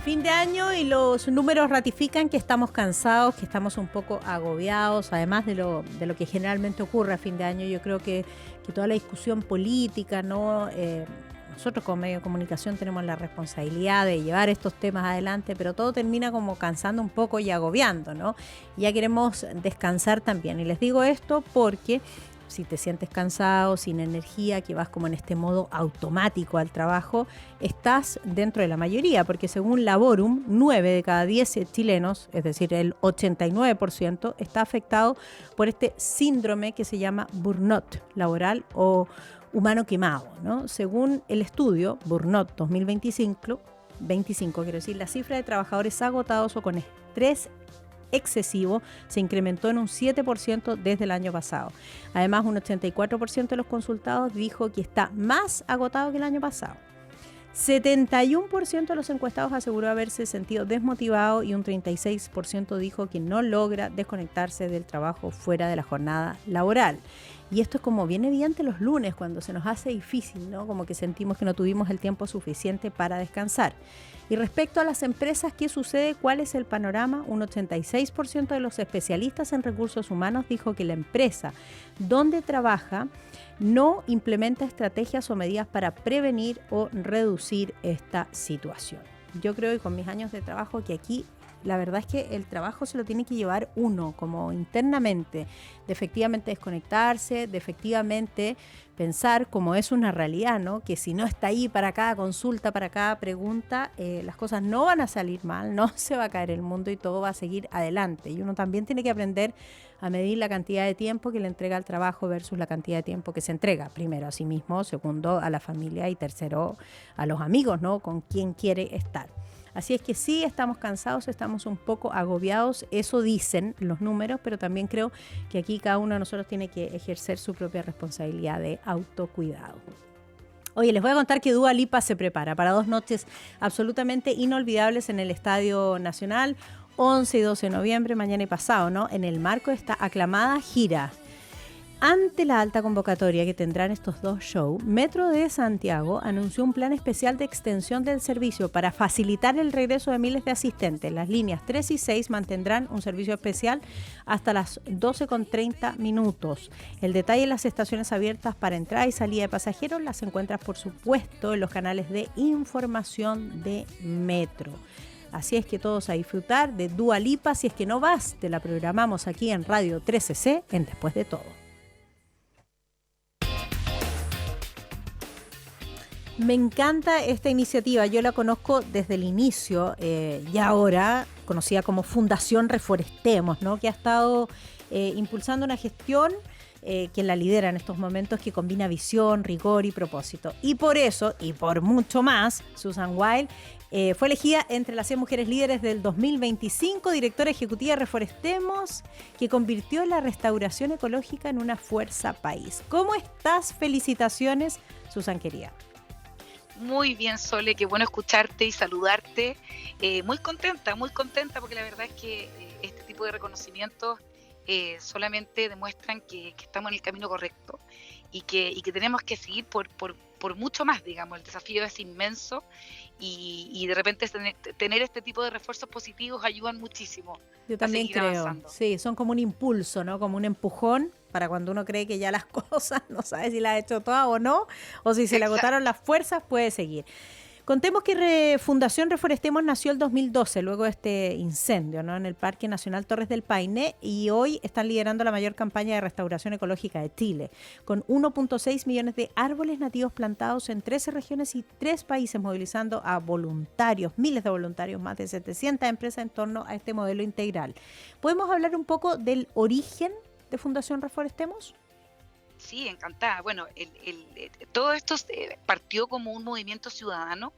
Fin de año y los números ratifican que estamos cansados, que estamos un poco agobiados, además de lo que generalmente ocurre a fin de año. Yo creo que toda la discusión política, ¿no? Nosotros como medio de comunicación tenemos la responsabilidad de llevar estos temas adelante, pero todo termina como cansando un poco y agobiando, ¿no? Y ya queremos descansar también. Y les digo esto porque si te sientes cansado, sin energía, que vas como en este modo automático al trabajo, estás dentro de la mayoría, porque según Laborum, 9 de cada 10 chilenos, es decir, el 89%, está afectado por este síndrome que se llama burnout laboral o humano quemado, ¿no? Según el estudio Burnout 2025, quiero decir, la cifra de trabajadores agotados o con estrés excesivo se incrementó en un 7% desde el año pasado. Además, un 84% de los consultados dijo que está más agotado que el año pasado. 71% de los encuestados aseguró haberse sentido desmotivado y un 36% dijo que no logra desconectarse del trabajo fuera de la jornada laboral. Y esto es como bien evidente los lunes, cuando se nos hace difícil, ¿no? Como que sentimos que no tuvimos el tiempo suficiente para descansar. Y respecto a las empresas, ¿qué sucede? ¿Cuál es el panorama? Un 86% de los especialistas en recursos humanos dijo que la empresa donde trabaja no implementa estrategias o medidas para prevenir o reducir esta situación. Yo creo que con mis años de trabajo que aquí la verdad es que el trabajo se lo tiene que llevar uno como internamente, de efectivamente desconectarse, de efectivamente pensar como es una realidad, ¿no? Que si no está ahí para cada consulta, para cada pregunta, las cosas no van a salir mal, no se va a caer el mundo y todo va a seguir adelante. Y uno también tiene que aprender a medir la cantidad de tiempo que le entrega al trabajo versus la cantidad de tiempo que se entrega, primero a sí mismo, segundo a la familia y tercero a los amigos, ¿no? Con quien quiere estar. Así es que sí, estamos cansados, estamos un poco agobiados, eso dicen los números, pero también creo que aquí cada uno de nosotros tiene que ejercer su propia responsabilidad de autocuidado. Oye, les voy a contar que Dua Lipa se prepara para 2 noches absolutamente inolvidables en el Estadio Nacional, 11 y 12 de noviembre, mañana y pasado, ¿no? En el marco de esta aclamada gira. Ante la alta convocatoria que tendrán estos 2 shows, Metro de Santiago anunció un plan especial de extensión del servicio para facilitar el regreso de miles de asistentes. Las líneas 3 y 6 mantendrán un servicio especial hasta las 12:30 minutos. El detalle en las estaciones abiertas para entrada y salida de pasajeros las encuentras, por supuesto, en los canales de información de Metro. Así es que todos a disfrutar de Dua Lipa. Si es que no vas, te la programamos aquí en Radio 13C en Después de Todo. Me encanta esta iniciativa, yo la conozco desde el inicio y ahora conocida como Fundación Reforestemos, ¿no? Que ha estado impulsando una gestión quien la lidera en estos momentos, que combina visión, rigor y propósito. Y por eso, y por mucho más, Susan Wild fue elegida entre las 100 mujeres líderes del 2025, directora ejecutiva de Reforestemos, que convirtió la restauración ecológica en una fuerza país. ¿Cómo estás? Felicitaciones, Susan querida. Muy bien, Sole, qué bueno escucharte y saludarte. Muy contenta porque la verdad es que este tipo de reconocimientos solamente demuestran que estamos en el camino correcto y que tenemos que seguir por mucho más, digamos. El desafío es inmenso y de repente tener este tipo de refuerzos positivos ayudan muchísimo. Yo también creo, avanzando. Sí, son como un impulso, ¿no? Como un empujón para cuando uno cree que ya las cosas, no sabe si las ha hecho todas o no, o si se le agotaron las fuerzas, puede seguir. Contemos que Fundación Reforestemos nació el 2012, luego de este incendio, ¿no? En el Parque Nacional Torres del Paine, y hoy están liderando la mayor campaña de restauración ecológica de Chile, con 1.6 millones de árboles nativos plantados en 13 regiones y 3 países, movilizando a voluntarios, miles de voluntarios, más de 700 empresas en torno a este modelo integral. ¿Podemos hablar un poco del origen de Fundación Reforestemos? Sí, encantada. Bueno, todo esto partió como un movimiento ciudadano.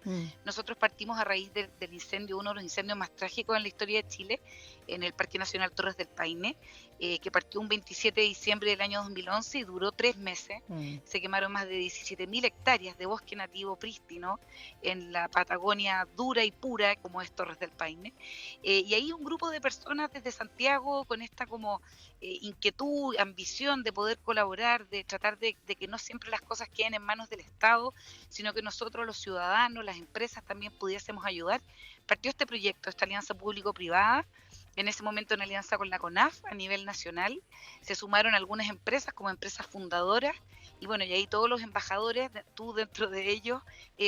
Nosotros partimos a raíz del incendio, uno de los incendios más trágicos en la historia de Chile, en el Parque Nacional Torres del Paine, que partió un 27 de diciembre del año 2011 y duró 3 meses. Se quemaron más de 17.000 hectáreas de bosque nativo prístino en la Patagonia dura y pura como es Torres del Paine. Y ahí un grupo de personas desde Santiago con esta como inquietud, ambición de poder colaborar, de tratar de que no siempre las cosas queden en manos del Estado, sino que nosotros los ciudadanos, las empresas también pudiésemos ayudar. Partió este proyecto, esta alianza público-privada, en ese momento en alianza con la CONAF a nivel nacional. Se sumaron algunas empresas como empresas fundadoras y bueno, y ahí todos los embajadores, tú dentro de ellos,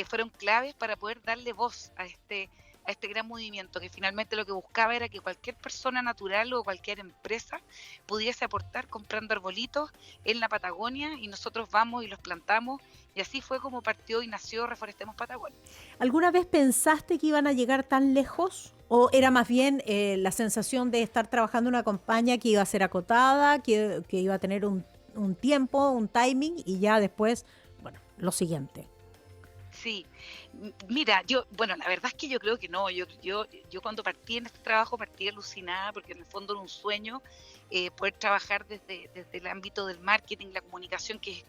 fueron claves para poder darle voz a este gran movimiento, que finalmente lo que buscaba era que cualquier persona natural o cualquier empresa pudiese aportar comprando arbolitos en la Patagonia, y nosotros vamos y los plantamos, y así fue como partió y nació Reforestemos Patagonia. ¿Alguna vez pensaste que iban a llegar tan lejos? ¿O era más bien la sensación de estar trabajando en una campaña que iba a ser acotada, que iba a tener un tiempo, un timing, y ya después, bueno, lo siguiente? Sí, mira, la verdad es que yo creo que no, yo cuando partí en este trabajo partí alucinada, porque en el fondo era un sueño poder trabajar desde el ámbito del marketing, la comunicación, que es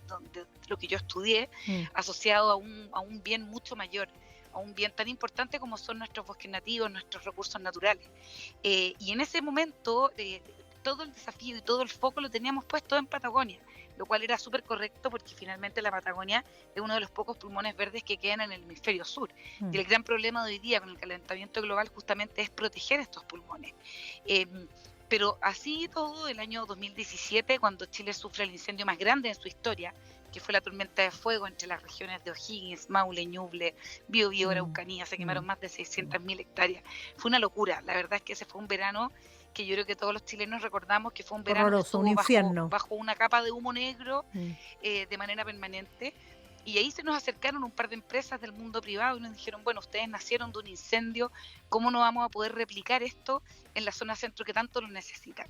lo que yo estudié, asociado a un bien mucho mayor. un bien tan importante como son nuestros bosques nativos, nuestros recursos naturales. Y en ese momento todo el desafío y todo el foco lo teníamos puesto en Patagonia, lo cual era súper correcto porque finalmente la Patagonia es uno de los pocos pulmones verdes que quedan en el hemisferio sur. Y el gran problema de hoy día con el calentamiento global justamente es proteger estos pulmones. Pero así todo, el año 2017, cuando Chile sufre el incendio más grande en su historia, que fue la tormenta de fuego entre las regiones de O'Higgins, Maule, Ñuble, Biobío, Araucanía, se quemaron más de 600.000 hectáreas. Fue una locura. La verdad es que ese fue un verano que yo creo que todos los chilenos recordamos que fue un verano horroroso, un infierno, bajo una capa de humo negro de manera permanente. Y ahí se nos acercaron un par de empresas del mundo privado y nos dijeron, bueno, ustedes nacieron de un incendio, ¿cómo no vamos a poder replicar esto en la zona centro que tanto lo necesitan?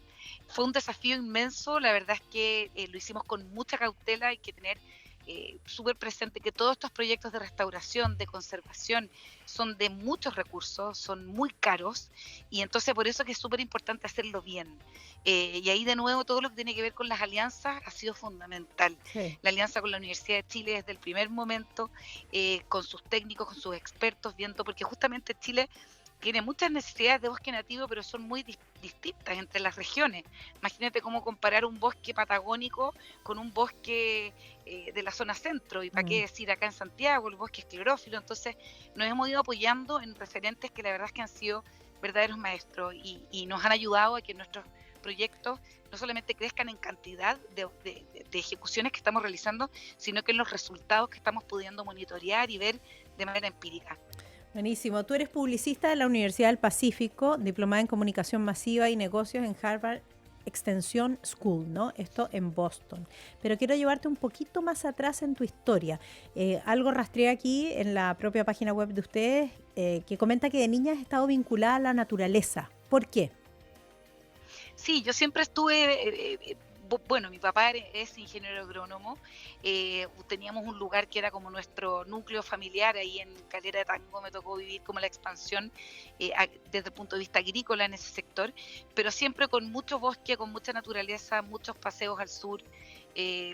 Fue un desafío inmenso, la verdad es que lo hicimos con mucha cautela, hay que tener súper presente que todos estos proyectos de restauración, de conservación, son de muchos recursos, son muy caros, y entonces por eso que es súper importante hacerlo bien. Y ahí de nuevo todo lo que tiene que ver con las alianzas ha sido fundamental. Sí. La alianza con la Universidad de Chile desde el primer momento, con sus técnicos, con sus expertos, viendo, porque justamente Chile tiene muchas necesidades de bosque nativo, pero son muy distintas entre las regiones. Imagínate cómo comparar un bosque patagónico con un bosque de la zona centro, y para qué decir acá en Santiago, el bosque esclerófilo. Entonces nos hemos ido apoyando en referentes que la verdad es que han sido verdaderos maestros y nos han ayudado a que nuestros proyectos no solamente crezcan en cantidad de ejecuciones que estamos realizando, sino que en los resultados que estamos pudiendo monitorear y ver de manera empírica. Buenísimo. Tú eres publicista de la Universidad del Pacífico, diplomada en Comunicación Masiva y Negocios en Harvard Extension School, ¿no? Esto en Boston. Pero quiero llevarte un poquito más atrás en tu historia. Algo rastreé aquí en la propia página web de ustedes, que comenta que de niña has estado vinculada a la naturaleza. ¿Por qué? Sí, yo siempre estuve... Bueno, mi papá es ingeniero agrónomo, teníamos un lugar que era como nuestro núcleo familiar, ahí en Calera de Tango me tocó vivir como la expansión desde el punto de vista agrícola en ese sector, pero siempre con mucho bosque, con mucha naturaleza, muchos paseos al sur.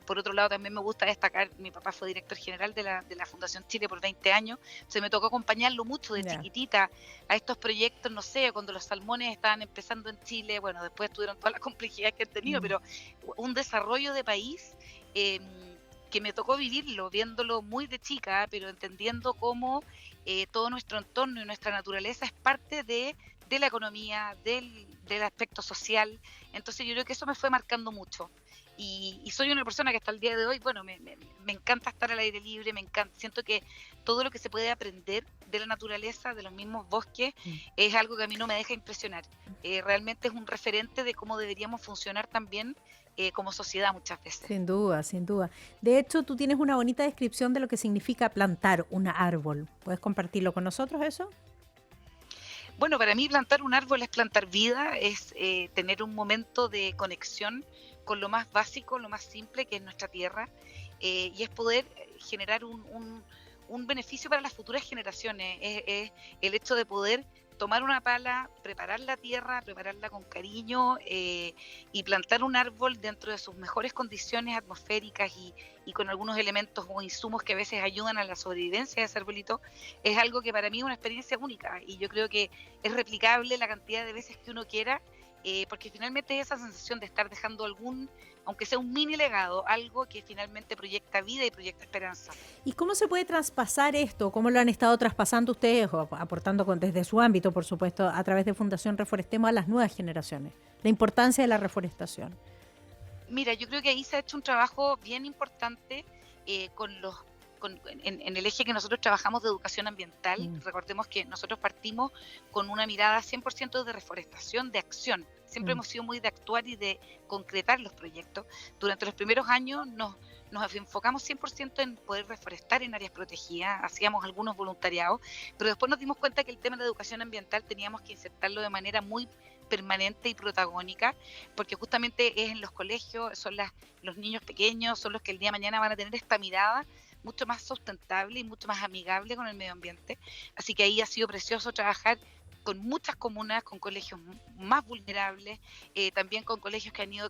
Por otro lado, también me gusta destacar, mi papá fue director general de la Fundación Chile por 20 años, se me tocó acompañarlo mucho de chiquitita a estos proyectos, no sé, cuando los salmones estaban empezando en Chile, bueno, después tuvieron todas las complejidades que han tenido, pero un desarrollo de país que me tocó vivirlo, viéndolo muy de chica, pero entendiendo cómo todo nuestro entorno y nuestra naturaleza es parte de la economía, del aspecto social. Entonces yo creo que eso me fue marcando mucho. Y soy una persona que hasta el día de hoy, bueno, me encanta estar al aire libre, me encanta, siento que todo lo que se puede aprender de la naturaleza, de los mismos bosques, es algo que a mí no me deja impresionar. Realmente es un referente de cómo deberíamos funcionar también como sociedad muchas veces. Sin duda, sin duda. De hecho, tú tienes una bonita descripción de lo que significa plantar un árbol. ¿Puedes compartirlo con nosotros eso? Bueno, para mí plantar un árbol es plantar vida, es tener un momento de conexión con lo más básico, lo más simple que es nuestra tierra, y es poder generar un beneficio para las futuras generaciones. Es el hecho de poder tomar una pala, preparar la tierra, prepararla con cariño y plantar un árbol dentro de sus mejores condiciones atmosféricas y con algunos elementos o insumos que a veces ayudan a la sobrevivencia de ese arbolito, es algo que para mí es una experiencia única y yo creo que es replicable la cantidad de veces que uno quiera, porque finalmente es esa sensación de estar dejando aunque sea un mini legado, algo que finalmente proyecta vida y proyecta esperanza. ¿Y cómo se puede traspasar esto? ¿Cómo lo han estado traspasando ustedes o aportando desde su ámbito, por supuesto, a través de Fundación Reforestemos a las nuevas generaciones? La importancia de la reforestación. Mira, yo creo que ahí se ha hecho un trabajo bien importante en el eje que nosotros trabajamos de educación ambiental. Recordemos que nosotros partimos con una mirada 100% de reforestación, de acción. Siempre hemos sido muy de actuar y de concretar los proyectos. Durante los primeros años nos enfocamos 100% en poder reforestar en áreas protegidas, hacíamos algunos voluntariados, pero después nos dimos cuenta que el tema de educación ambiental teníamos que insertarlo de manera muy permanente y protagónica, porque justamente es en los colegios, son los niños pequeños, son los que el día de mañana van a tener esta mirada mucho más sustentable y mucho más amigable con el medio ambiente. Así que ahí ha sido precioso trabajar con muchas comunas, con colegios más vulnerables, también con colegios que han ido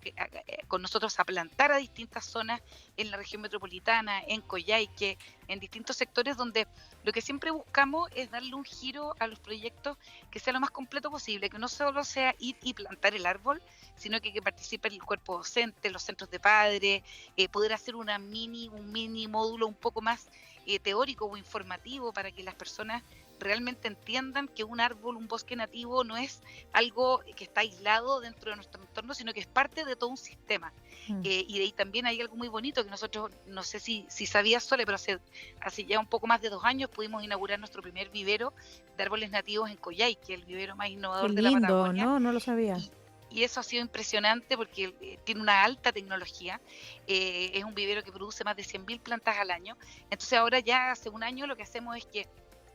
con nosotros a plantar a distintas zonas en la región metropolitana, en Coyhaique, en distintos sectores donde lo que siempre buscamos es darle un giro a los proyectos que sea lo más completo posible, que no solo sea ir y plantar el árbol, sino que participe el cuerpo docente, los centros de padres, poder hacer un mini módulo un poco más teórico o informativo para que las personas realmente entiendan que un árbol, un bosque nativo no es algo que está aislado dentro de nuestro entorno, sino que es parte de todo un sistema. Y de ahí también hay algo muy bonito que nosotros, no sé si sabías, Sole, pero hace ya un poco más de 2 años pudimos inaugurar nuestro primer vivero de árboles nativos en Coyhaique, el vivero más innovador Qué de la lindo, Patagonia. no lo sabía. Y eso ha sido impresionante porque tiene una alta tecnología, es un vivero que produce más de 100.000 plantas al año. Entonces ahora ya hace un año lo que hacemos es que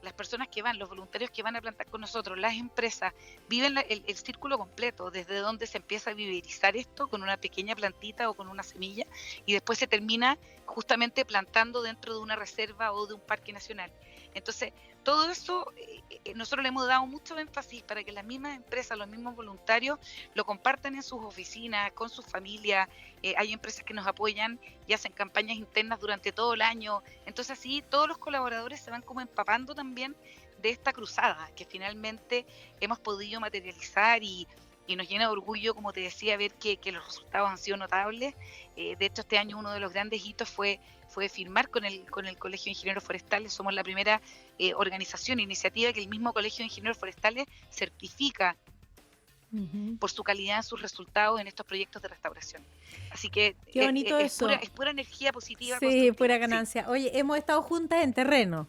las personas que van, los voluntarios que van a plantar con nosotros, las empresas, viven el círculo completo, desde donde se empieza a viverizar esto con una pequeña plantita o con una semilla, y después se termina justamente plantando dentro de una reserva o de un parque nacional. Entonces, todo eso nosotros le hemos dado mucho énfasis para que las mismas empresas, los mismos voluntarios lo compartan en sus oficinas, con sus familias. Hay empresas que nos apoyan y hacen campañas internas durante todo el año. Entonces así todos los colaboradores se van como empapando también de esta cruzada que finalmente hemos podido materializar y nos llena de orgullo, como te decía, ver que los resultados han sido notables. De hecho, este año uno de los grandes hitos fue firmar con el Colegio de Ingenieros Forestales. Somos la primera organización, iniciativa que el mismo Colegio de Ingenieros Forestales certifica por su calidad en sus resultados en estos proyectos de restauración. Así que qué bonito eso. Es pura energía positiva. Sí, pura ganancia. Sí. Oye, hemos estado juntas en terreno.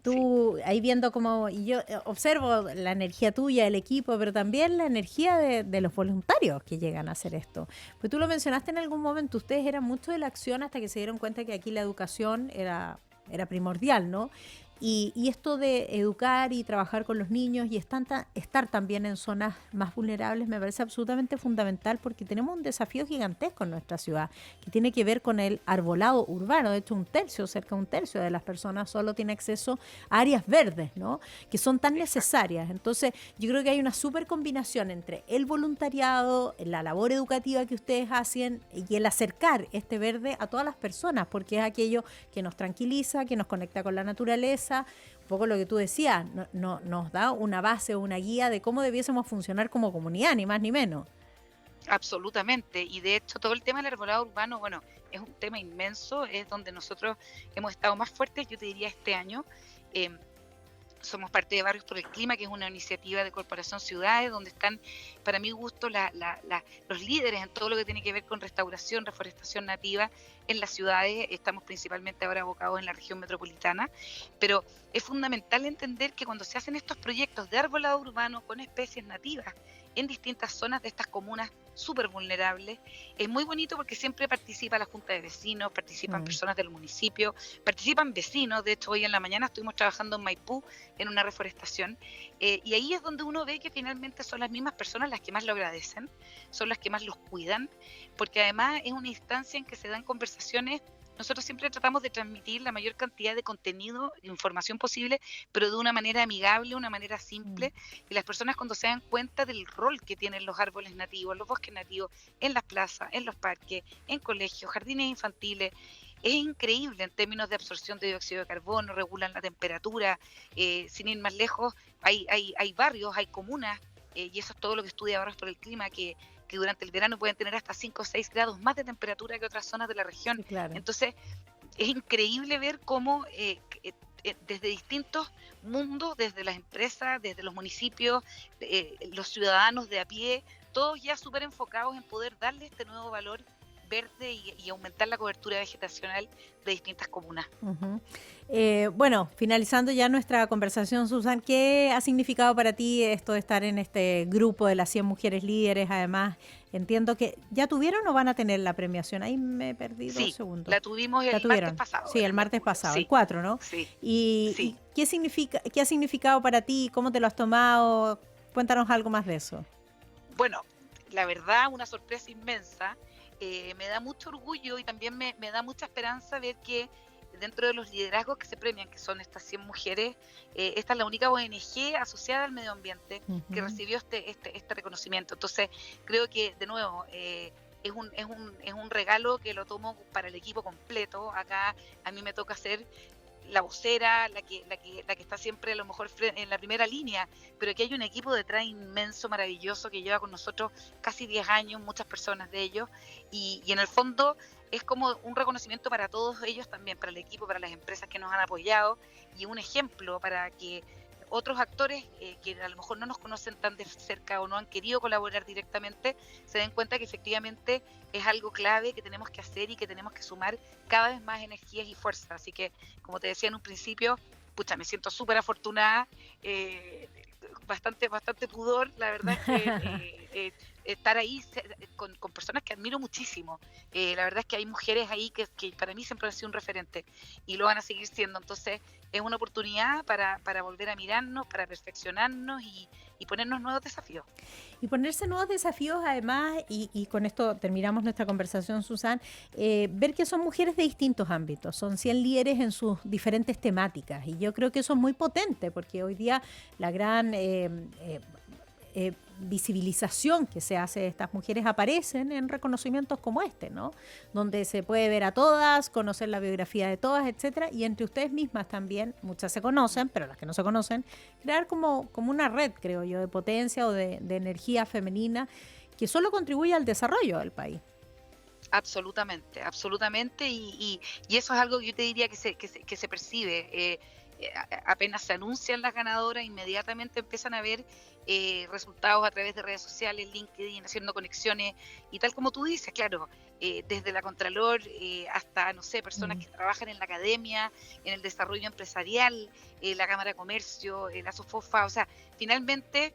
Tú ahí viendo cómo, y yo observo la energía tuya, del equipo, pero también la energía de los voluntarios que llegan a hacer esto. Pues tú lo mencionaste en algún momento, ustedes eran mucho de la acción hasta que se dieron cuenta que aquí la educación era primordial, ¿no? Y esto de educar y trabajar con los niños y estar también en zonas más vulnerables me parece absolutamente fundamental porque tenemos un desafío gigantesco en nuestra ciudad que tiene que ver con el arbolado urbano. De hecho, cerca de un tercio de las personas solo tiene acceso a áreas verdes, ¿no? Que son tan necesarias. Entonces, yo creo que hay una súper combinación entre el voluntariado, la labor educativa que ustedes hacen y el acercar este verde a todas las personas, porque es aquello que nos tranquiliza, que nos conecta con la naturaleza. Un poco lo que tú decías, nos da una base o una guía de cómo debiésemos funcionar como comunidad, ni más ni menos. Absolutamente, y de hecho todo el tema del arbolado urbano, bueno, es un tema inmenso, es donde nosotros hemos estado más fuertes, yo te diría este año. Somos parte de Barrios por el Clima, que es una iniciativa de Corporación Ciudades, donde están, para mi gusto, los líderes en todo lo que tiene que ver con restauración, reforestación nativa en las ciudades. Estamos principalmente ahora abocados en la región metropolitana, pero es fundamental entender que cuando se hacen estos proyectos de arbolado urbano con especies nativas en distintas zonas de estas comunas súper vulnerables, es muy bonito porque siempre participa la Junta de Vecinos, participan personas del municipio, participan vecinos. De hecho, hoy en la mañana estuvimos trabajando en Maipú en una reforestación, y ahí es donde uno ve que finalmente son las mismas personas las que más lo agradecen, son las que más los cuidan, porque además es una instancia en que se dan conversaciones. Nosotros siempre tratamos de transmitir la mayor cantidad de contenido, de información posible, pero de una manera amigable, una manera simple, y las personas cuando se dan cuenta del rol que tienen los árboles nativos, los bosques nativos, en las plazas, en los parques, en colegios, jardines infantiles, es increíble en términos de absorción de dióxido de carbono, regulan la temperatura. Sin ir más lejos, hay barrios, hay comunas, y eso es todo lo que estudia Barrios por el Clima, que durante el verano pueden tener hasta 5 o 6 grados más de temperatura que otras zonas de la región. Sí, claro. Entonces, es increíble ver cómo desde distintos mundos, desde las empresas, desde los municipios, los ciudadanos de a pie, todos ya súper enfocados en poder darle este nuevo valor verde y aumentar la cobertura vegetacional de distintas comunas. Bueno, finalizando ya nuestra conversación, Susan, ¿qué ha significado para ti esto de estar en este grupo de las 100 mujeres líderes? Además, entiendo que ¿ya tuvieron o van a tener la premiación? Ahí me perdí 2 segundos. Sí, la tuvimos el martes pasado. Sí, el martes pasado, sí. El 4, ¿no? Sí. ¿Y qué ha significado para ti? ¿Cómo te lo has tomado? Cuéntanos algo más de eso. Bueno, la verdad, una sorpresa inmensa. Me da mucho orgullo y también me da mucha esperanza ver que dentro de los liderazgos que se premian, que son estas 100 mujeres, esta es la única ONG asociada al medio ambiente que recibió este reconocimiento. Entonces, creo que, de nuevo, es un regalo que lo tomo para el equipo completo. Acá a mí me toca ser la vocera, la que está siempre a lo mejor en la primera línea, pero aquí hay un equipo detrás inmenso, maravilloso, que lleva con nosotros casi 10 años, muchas personas de ellos, y en el fondo es como un reconocimiento para todos ellos también, para el equipo, para las empresas que nos han apoyado, y un ejemplo para que otros actores que a lo mejor no nos conocen tan de cerca o no han querido colaborar directamente, se den cuenta que efectivamente es algo clave que tenemos que hacer y que tenemos que sumar cada vez más energías y fuerzas. Así que, como te decía en un principio, pucha, me siento súper afortunada, bastante pudor, la verdad es que estar ahí con personas que admiro muchísimo. La verdad es que hay mujeres ahí que para mí siempre han sido un referente y lo van a seguir siendo. Entonces es una oportunidad para volver a mirarnos, para perfeccionarnos y ponernos nuevos desafíos. Y ponerse nuevos desafíos además, y con esto terminamos nuestra conversación, Susan, ver que son mujeres de distintos ámbitos, son 100 líderes en sus diferentes temáticas, y yo creo que eso es muy potente, porque hoy día la gran visibilización que se hace de estas mujeres aparecen en reconocimientos como este, ¿no? Donde se puede ver a todas, conocer la biografía de todas, etcétera, y entre ustedes mismas también, muchas se conocen, pero las que no se conocen, crear como una red, creo yo, de potencia o de energía femenina que solo contribuye al desarrollo del país. Absolutamente, y eso es algo que yo te diría que se percibe. Apenas se anuncian las ganadoras, inmediatamente empiezan a ver resultados a través de redes sociales, LinkedIn, haciendo conexiones, y tal como tú dices, claro, desde la Contralor hasta, no sé, personas que trabajan en la academia, en el desarrollo empresarial, la Cámara de Comercio, la SOFOFA, o sea, finalmente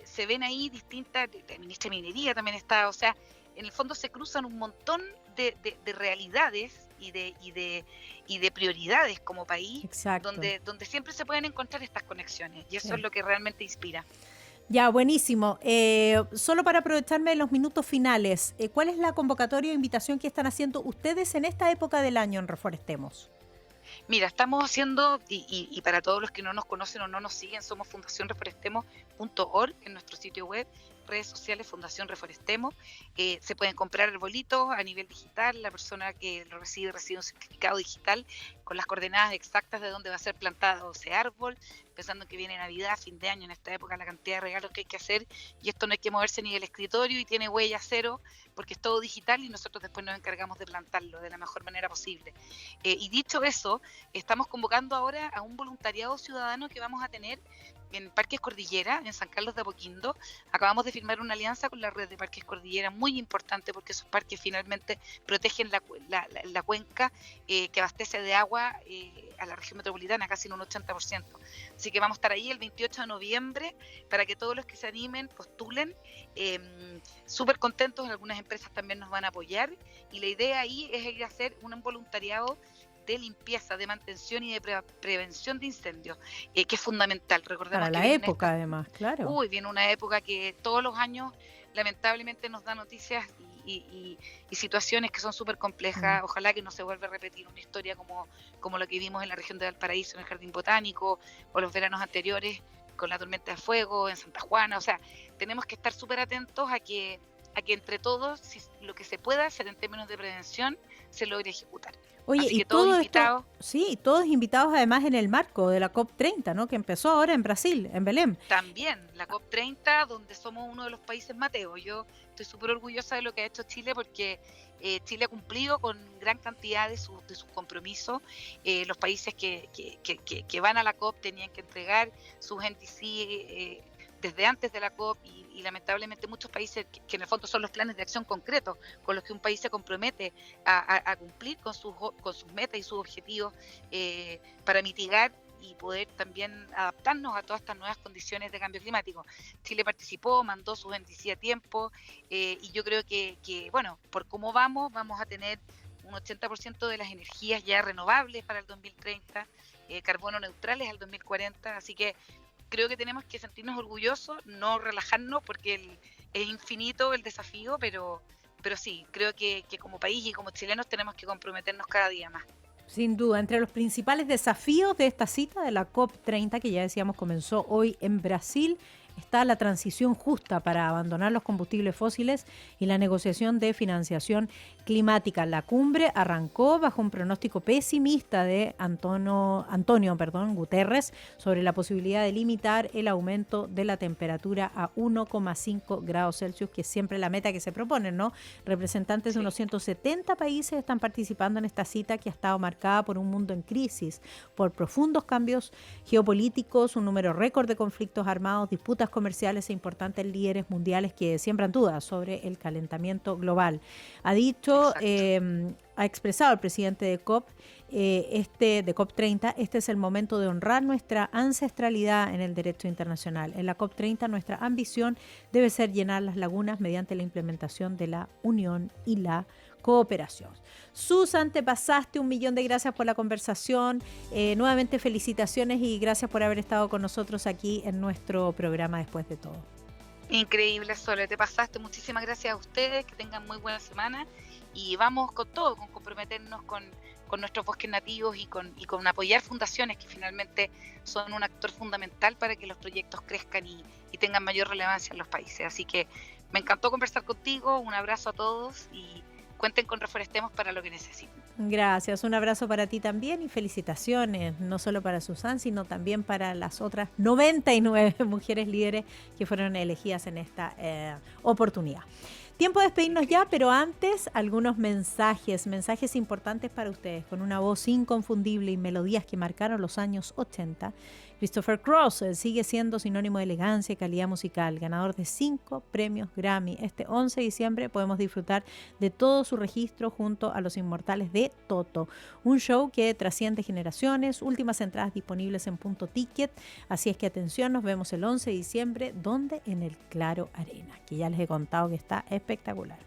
se ven ahí distintas, la ministra de Minería también está, o sea, en el fondo se cruzan un montón de realidades y de prioridades como país, donde siempre se pueden encontrar estas conexiones, y eso es lo que realmente inspira. Ya, buenísimo. Solo para aprovecharme de los minutos finales, ¿cuál es la convocatoria o invitación que están haciendo ustedes en esta época del año en Reforestemos? Mira, estamos haciendo, y para todos los que no nos conocen o no nos siguen, somos fundacionreforestemos.org en nuestro sitio web, redes sociales Fundación Reforestemos. Se pueden comprar arbolitos a nivel digital, la persona que lo recibe un certificado digital con las coordenadas exactas de dónde va a ser plantado ese árbol, pensando que viene Navidad, fin de año, en esta época la cantidad de regalos que hay que hacer, y esto no hay que moverse ni del escritorio y tiene huella cero porque es todo digital y nosotros después nos encargamos de plantarlo de la mejor manera posible. Y dicho eso, estamos convocando ahora a un voluntariado ciudadano que vamos a tener en Parques Cordillera, en San Carlos de Apoquindo. Acabamos de firmar una alianza con la red de Parques Cordillera, muy importante porque esos parques finalmente protegen la cuenca que abastece de agua a la región metropolitana, casi en un 80%. Así que vamos a estar ahí el 28 de noviembre para que todos los que se animen postulen. Súper contentos, algunas empresas también nos van a apoyar, y la idea ahí es ir a hacer un voluntariado de limpieza, de mantención y de prevención de incendios, que es fundamental. Recordemos para que la época, además, claro. Viene una época que todos los años lamentablemente nos da noticias y situaciones que son súper complejas. Ojalá que no se vuelva a repetir una historia como la que vimos en la región de Valparaíso, en el Jardín Botánico, o los veranos anteriores con la tormenta de fuego en Santa Juana. O sea, tenemos que estar súper atentos a que entre todos, si lo que se pueda hacer en términos de prevención, se logre ejecutar. Oye, así y que todos invitados. Sí, todos invitados además en el marco de la COP30, ¿no? Que empezó ahora en Brasil, en Belém. También, la COP30, donde somos uno de los países mateos. Yo estoy súper orgullosa de lo que ha hecho Chile, porque Chile ha cumplido con gran cantidad de sus compromisos. Los países que van a la COP tenían que entregar sus NDC desde antes de la COP, y lamentablemente muchos países que en el fondo son los planes de acción concretos con los que un país se compromete a cumplir con sus metas y sus objetivos para mitigar y poder también adaptarnos a todas estas nuevas condiciones de cambio climático. Chile participó, mandó sus NDC a tiempo, y yo creo que bueno, por cómo vamos a tener un 80% de las energías ya renovables para el 2030, carbono neutrales al 2040, así que creo que tenemos que sentirnos orgullosos, no relajarnos, porque es infinito el desafío, pero sí, creo que como país y como chilenos tenemos que comprometernos cada día más. Sin duda, entre los principales desafíos de esta cita de la COP30, que ya decíamos comenzó hoy en Brasil, está la transición justa para abandonar los combustibles fósiles y la negociación de financiación climática. La cumbre arrancó bajo un pronóstico pesimista de Antonio Guterres sobre la posibilidad de limitar el aumento de la temperatura a 1,5 grados Celsius, que es siempre la meta que se proponen, ¿no? Representantes de unos 170 países están participando en esta cita que ha estado marcada por un mundo en crisis, por profundos cambios geopolíticos, un número récord de conflictos armados, disputas comerciales e importantes líderes mundiales que siembran dudas sobre el calentamiento global. Ha expresado el presidente de de COP30, este es el momento de honrar nuestra ancestralidad en el derecho internacional. En la COP30 nuestra ambición debe ser llenar las lagunas mediante la implementación de la unión y la cooperación. Susan, te pasaste, 1.000.000 de gracias por la conversación. Nuevamente felicitaciones y gracias por haber estado con nosotros aquí en nuestro programa Después de Todo. Increíble, Sole, te pasaste. Muchísimas gracias a ustedes, que tengan muy buena semana y vamos con todo, con comprometernos con nuestros bosques nativos y con apoyar fundaciones que finalmente son un actor fundamental para que los proyectos crezcan y tengan mayor relevancia en los países. Así que me encantó conversar contigo, un abrazo a todos y cuenten con Reforestemos para lo que necesiten. Gracias, un abrazo para ti también y felicitaciones, no solo para Susan, sino también para las otras 99 mujeres líderes que fueron elegidas en esta oportunidad. Tiempo de despedirnos ya, pero antes algunos mensajes importantes para ustedes, con una voz inconfundible y melodías que marcaron los años 80. Christopher Cross sigue siendo sinónimo de elegancia y calidad musical, ganador de 5 premios Grammy. Este 11 de diciembre podemos disfrutar de todo su registro junto a los inmortales de Toto, un show que trasciende generaciones, últimas entradas disponibles en Punto Ticket, así es que atención, nos vemos el 11 de diciembre, donde en el Claro Arena, que ya les he contado que está espectacular.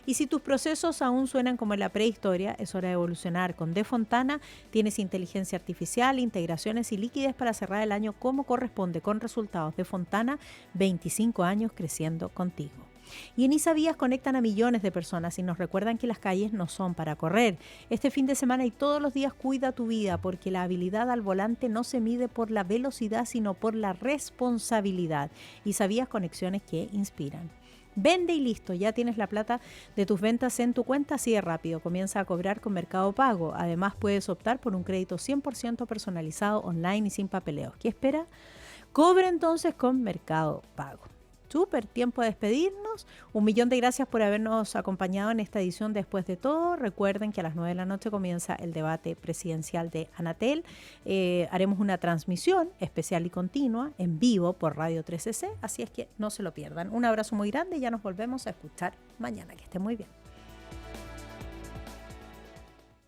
Y si tus procesos aún suenan como en la prehistoria, es hora de evolucionar. Con De Fontana tienes inteligencia artificial, integraciones y liquidez para cerrar el año como corresponde, con resultados. De Fontana, 25 años creciendo contigo. Y en Isavías conectan a millones de personas y nos recuerdan que las calles no son para correr. Este fin de semana y todos los días cuida tu vida, porque la habilidad al volante no se mide por la velocidad, sino por la responsabilidad. Isavías, conexiones que inspiran. Vende y listo, ya tienes la plata de tus ventas en tu cuenta, así de rápido. Comienza a cobrar con Mercado Pago. Además, puedes optar por un crédito 100% personalizado, online y sin papeleos. ¿Qué espera? Cobre entonces con Mercado Pago. Súper, tiempo de despedirnos. 1.000.000 de gracias por habernos acompañado en esta edición Después de Todo. Recuerden que a las 9 de la noche comienza el debate presidencial de Anatel. Haremos una transmisión especial y continua en vivo por Radio 13C, así es que no se lo pierdan. Un abrazo muy grande y ya nos volvemos a escuchar mañana. Que estén muy bien.